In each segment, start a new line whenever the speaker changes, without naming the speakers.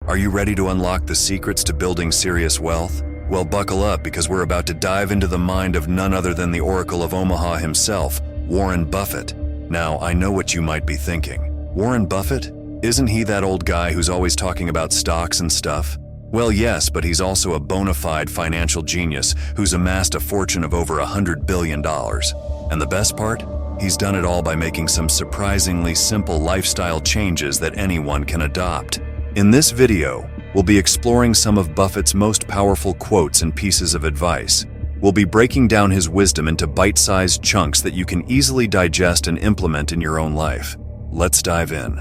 Are you ready to unlock the secrets to building serious wealth? Well, buckle up because we're about to dive into the mind of none other than the Oracle of Omaha himself, Warren Buffett. Now, I know what you might be thinking. Warren Buffett? Isn't he that old guy who's always talking about stocks and stuff? Well, yes, but he's also a bona fide financial genius who's amassed a fortune of over $100 billion. And the best part? He's done it all by making some surprisingly simple lifestyle changes that anyone can adopt. In this video, we'll be exploring some of Buffett's most powerful quotes and pieces of advice. We'll be breaking down his wisdom into bite-sized chunks that you can easily digest and implement in your own life. Let's dive in.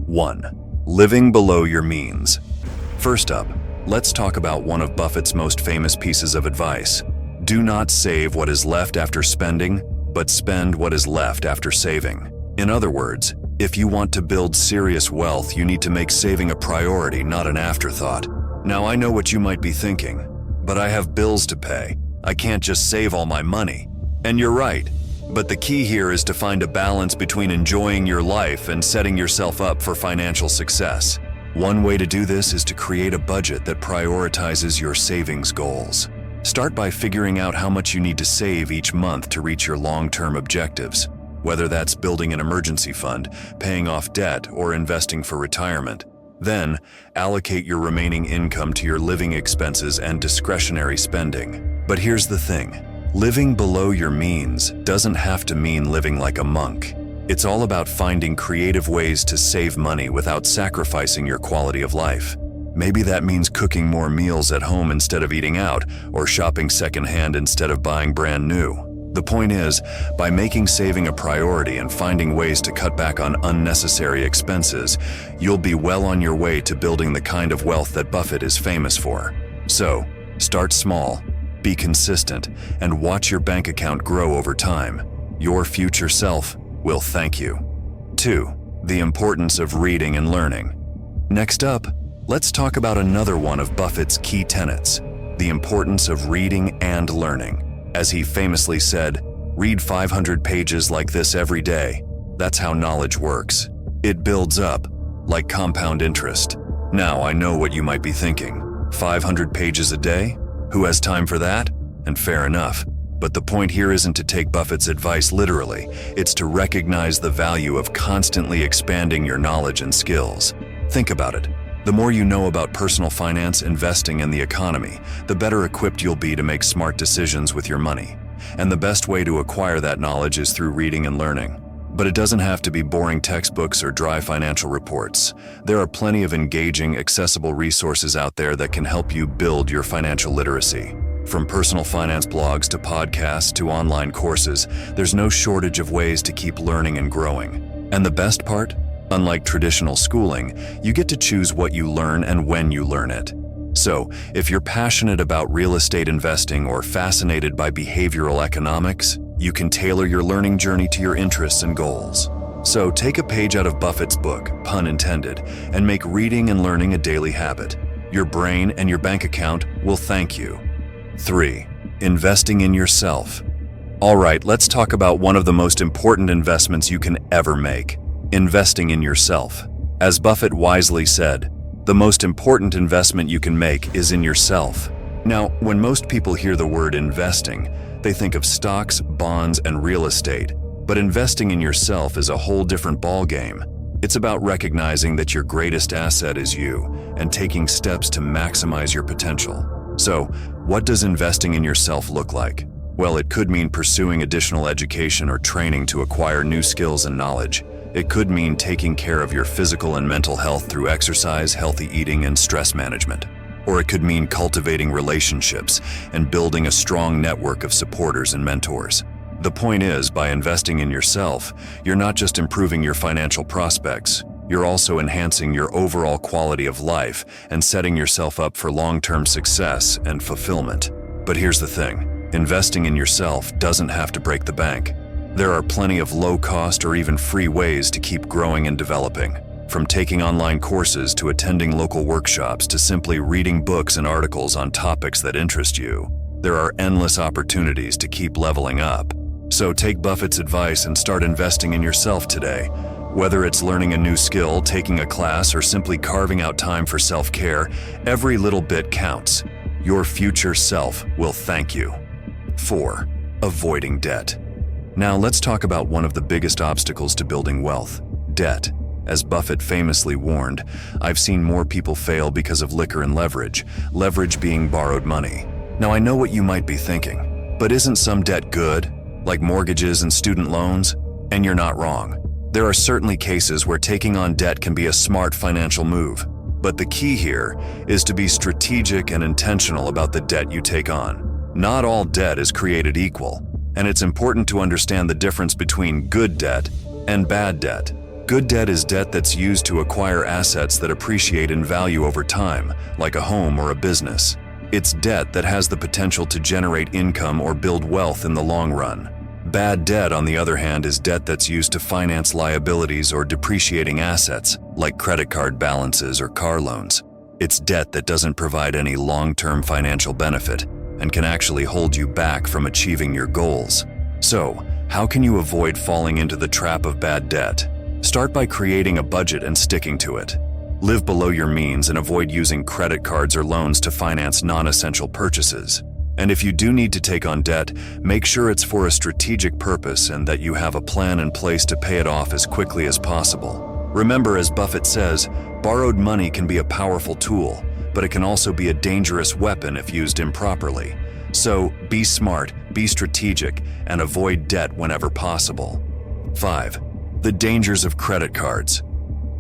1. Living below your means. First up, let's talk about one of Buffett's most famous pieces of advice. Do not save what is left after spending, but spend what is left after saving. In other words, if you want to build serious wealth, you need to make saving a priority, not an afterthought. Now, I know what you might be thinking, but I have bills to pay. I can't just save all my money. And you're right, but the key here is to find a balance between enjoying your life and setting yourself up for financial success. One way to do this is to create a budget that prioritizes your savings goals. Start by figuring out how much you need to save each month to reach your long-term objectives, whether that's building an emergency fund, paying off debt, or investing for retirement. Then, allocate your remaining income to your living expenses and discretionary spending. But here's the thing, living below your means doesn't have to mean living like a monk. It's all about finding creative ways to save money without sacrificing your quality of life. Maybe that means cooking more meals at home instead of eating out, or shopping secondhand instead of buying brand new. The point is, by making saving a priority and finding ways to cut back on unnecessary expenses, you'll be well on your way to building the kind of wealth that Buffett is famous for. So, start small, be consistent, and watch your bank account grow over time. Your future self will thank you. 2. The importance of reading and learning. Next up, let's talk about another one of Buffett's key tenets, the importance of reading and learning. As he famously said, read 500 pages like this every day. That's how knowledge works. It builds up, like compound interest. Now, I know what you might be thinking. 500 pages a day? Who has time for that? And fair enough. But the point here isn't to take Buffett's advice literally. It's to recognize the value of constantly expanding your knowledge and skills. Think about it. The more you know about personal finance, investing, and the economy, the better equipped you'll be to make smart decisions with your money. And the best way to acquire that knowledge is through reading and learning. But it doesn't have to be boring textbooks or dry financial reports. There are plenty of engaging, accessible resources out there that can help you build your financial literacy. From personal finance blogs to podcasts to online courses, there's no shortage of ways to keep learning and growing. And the best part? Unlike traditional schooling, you get to choose what you learn and when you learn it. So, if you're passionate about real estate investing or fascinated by behavioral economics, you can tailor your learning journey to your interests and goals. So, take a page out of Buffett's book, pun intended, and make reading and learning a daily habit. Your brain and your bank account will thank you. 3. Investing in yourself. All right, let's talk about one of the most important investments you can ever make. Investing in yourself. As Buffett wisely said, the most important investment you can make is in yourself. Now, when most people hear the word investing, they think of stocks, bonds, and real estate. But investing in yourself is a whole different ballgame. It's about recognizing that your greatest asset is you and taking steps to maximize your potential. So, what does investing in yourself look like? Well, it could mean pursuing additional education or training to acquire new skills and knowledge. It could mean taking care of your physical and mental health through exercise, healthy eating, and stress management. Or it could mean cultivating relationships and building a strong network of supporters and mentors. The point is, by investing in yourself, you're not just improving your financial prospects, you're also enhancing your overall quality of life and setting yourself up for long-term success and fulfillment. But here's the thing, investing in yourself doesn't have to break the bank. There are plenty of low-cost or even free ways to keep growing and developing. From taking online courses to attending local workshops to simply reading books and articles on topics that interest you, there are endless opportunities to keep leveling up. So take Buffett's advice and start investing in yourself today. Whether it's learning a new skill, taking a class, or simply carving out time for self-care, every little bit counts. Your future self will thank you. 4. Avoiding debt. Now let's talk about one of the biggest obstacles to building wealth: debt. As Buffett famously warned, I've seen more people fail because of liquor and leverage being borrowed money. Now I know what you might be thinking, but isn't some debt good, like mortgages and student loans? And you're not wrong. There are certainly cases where taking on debt can be a smart financial move, but the key here is to be strategic and intentional about the debt you take on. Not all debt is created equal, and it's important to understand the difference between good debt and bad debt. Good debt is debt that's used to acquire assets that appreciate in value over time, like a home or a business. It's debt that has the potential to generate income or build wealth in the long run. Bad debt, on the other hand, is debt that's used to finance liabilities or depreciating assets, like credit card balances or car loans. It's debt that doesn't provide any long-term financial benefit and can actually hold you back from achieving your goals. So, how can you avoid falling into the trap of bad debt? Start by creating a budget and sticking to it. Live below your means and avoid using credit cards or loans to finance non-essential purchases. And if you do need to take on debt, make sure it's for a strategic purpose and that you have a plan in place to pay it off as quickly as possible. Remember, as Buffett says, borrowed money can be a powerful tool, but it can also be a dangerous weapon if used improperly. So be smart, be strategic, and avoid debt whenever possible. 5. The dangers of credit cards.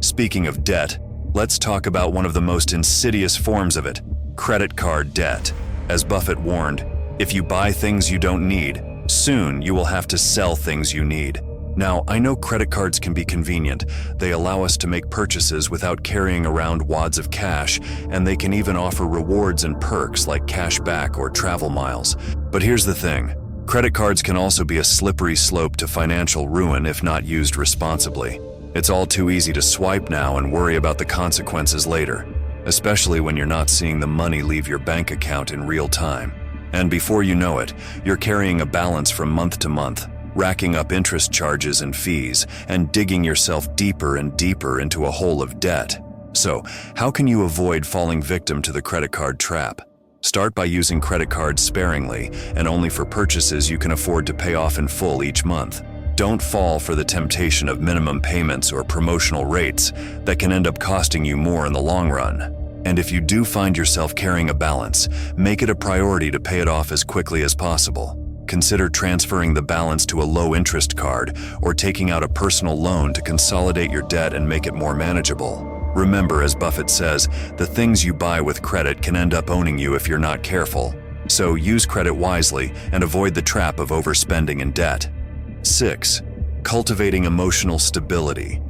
Speaking of debt, let's talk about one of the most insidious forms of it: credit card debt. As Buffett warned, if you buy things you don't need, soon you will have to sell things you need. Now, I know credit cards can be convenient. They allow us to make purchases without carrying around wads of cash, and they can even offer rewards and perks like cash back or travel miles. But here's the thing: credit cards can also be a slippery slope to financial ruin if not used responsibly. It's all too easy to swipe now and worry about the consequences later, especially when you're not seeing the money leave your bank account in real time. And before you know it, you're carrying a balance from month to month, racking up interest charges and fees, and digging yourself deeper and deeper into a hole of debt. So, how can you avoid falling victim to the credit card trap? Start by using credit cards sparingly and only for purchases you can afford to pay off in full each month. Don't fall for the temptation of minimum payments or promotional rates that can end up costing you more in the long run. And if you do find yourself carrying a balance, make it a priority to pay it off as quickly as possible. Consider transferring the balance to a low-interest card or taking out a personal loan to consolidate your debt and make it more manageable. Remember, as Buffett says, the things you buy with credit can end up owning you if you're not careful. So use credit wisely and avoid the trap of overspending and debt. 6. Cultivating emotional stability.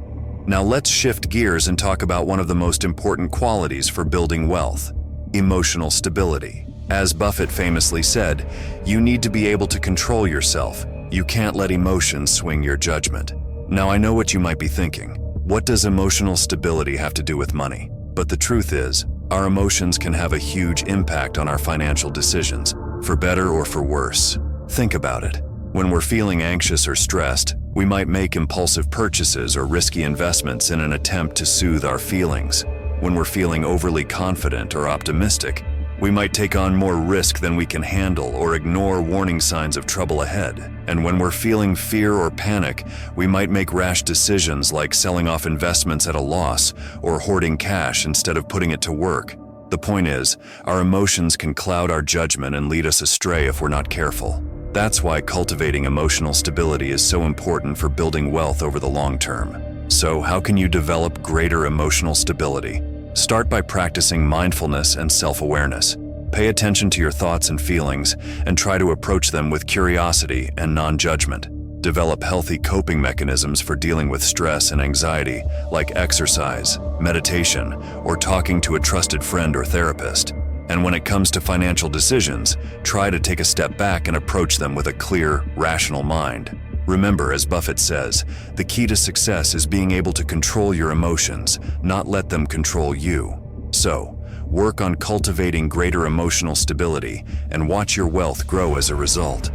Now let's shift gears and talk about one of the most important qualities for building wealth: emotional stability. As Buffett famously said, you need to be able to control yourself. You can't let emotions swing your judgment. Now I know what you might be thinking. What does emotional stability have to do with money? But the truth is, our emotions can have a huge impact on our financial decisions, for better or for worse. Think about it. When we're feeling anxious or stressed, we might make impulsive purchases or risky investments in an attempt to soothe our feelings. When we're feeling overly confident or optimistic, we might take on more risk than we can handle or ignore warning signs of trouble ahead. And when we're feeling fear or panic, we might make rash decisions like selling off investments at a loss or hoarding cash instead of putting it to work. The point is, our emotions can cloud our judgment and lead us astray if we're not careful. That's why cultivating emotional stability is so important for building wealth over the long term. So, how can you develop greater emotional stability? Start by practicing mindfulness and self-awareness. Pay attention to your thoughts and feelings and try to approach them with curiosity and non-judgment. Develop healthy coping mechanisms for dealing with stress and anxiety, like exercise, meditation, or talking to a trusted friend or therapist. And when it comes to financial decisions, try to take a step back and approach them with a clear, rational mind. Remember, as Buffett says, the key to success is being able to control your emotions, not let them control you. So, work on cultivating greater emotional stability and watch your wealth grow as a result.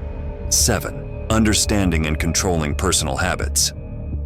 7. Understanding and controlling personal habits.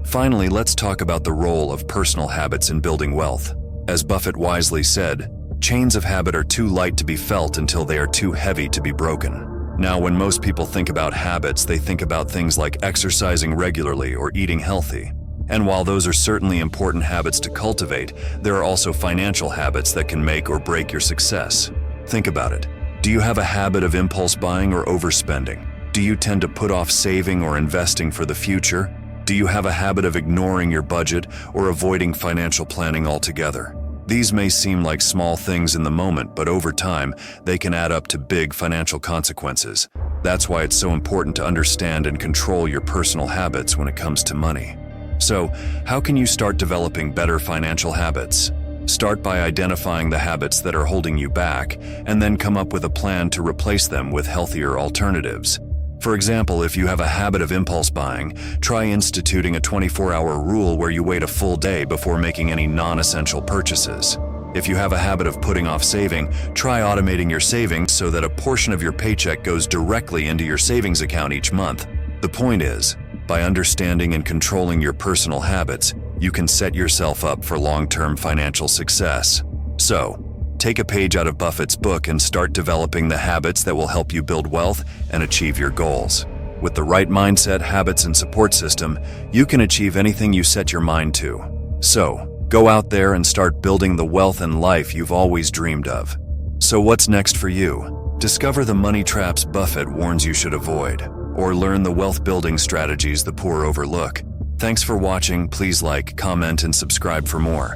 Finally, let's talk about the role of personal habits in building wealth. As Buffett wisely said, chains of habit are too light to be felt until they are too heavy to be broken. Now, when most people think about habits, they think about things like exercising regularly or eating healthy. And while those are certainly important habits to cultivate, there are also financial habits that can make or break your success. Think about it. Do you have a habit of impulse buying or overspending? Do you tend to put off saving or investing for the future? Do you have a habit of ignoring your budget or avoiding financial planning altogether? These may seem like small things in the moment, but over time, they can add up to big financial consequences. That's why it's so important to understand and control your personal habits when it comes to money. So, how can you start developing better financial habits? Start by identifying the habits that are holding you back, and then come up with a plan to replace them with healthier alternatives. For example, if you have a habit of impulse buying, try instituting a 24-hour rule where you wait a full day before making any non-essential purchases. If you have a habit of putting off saving, try automating your savings so that a portion of your paycheck goes directly into your savings account each month. The point is, by understanding and controlling your personal habits, you can set yourself up for long-term financial success. So, take a page out of Buffett's book and start developing the habits that will help you build wealth and achieve your goals. With the right mindset, habits, and support system, you can achieve anything you set your mind to. So, go out there and start building the wealth and life you've always dreamed of. So what's next for you? Discover the money traps Buffett warns you should avoid, or learn the wealth-building strategies the poor overlook. Thanks for watching. Please like, comment, and subscribe for more.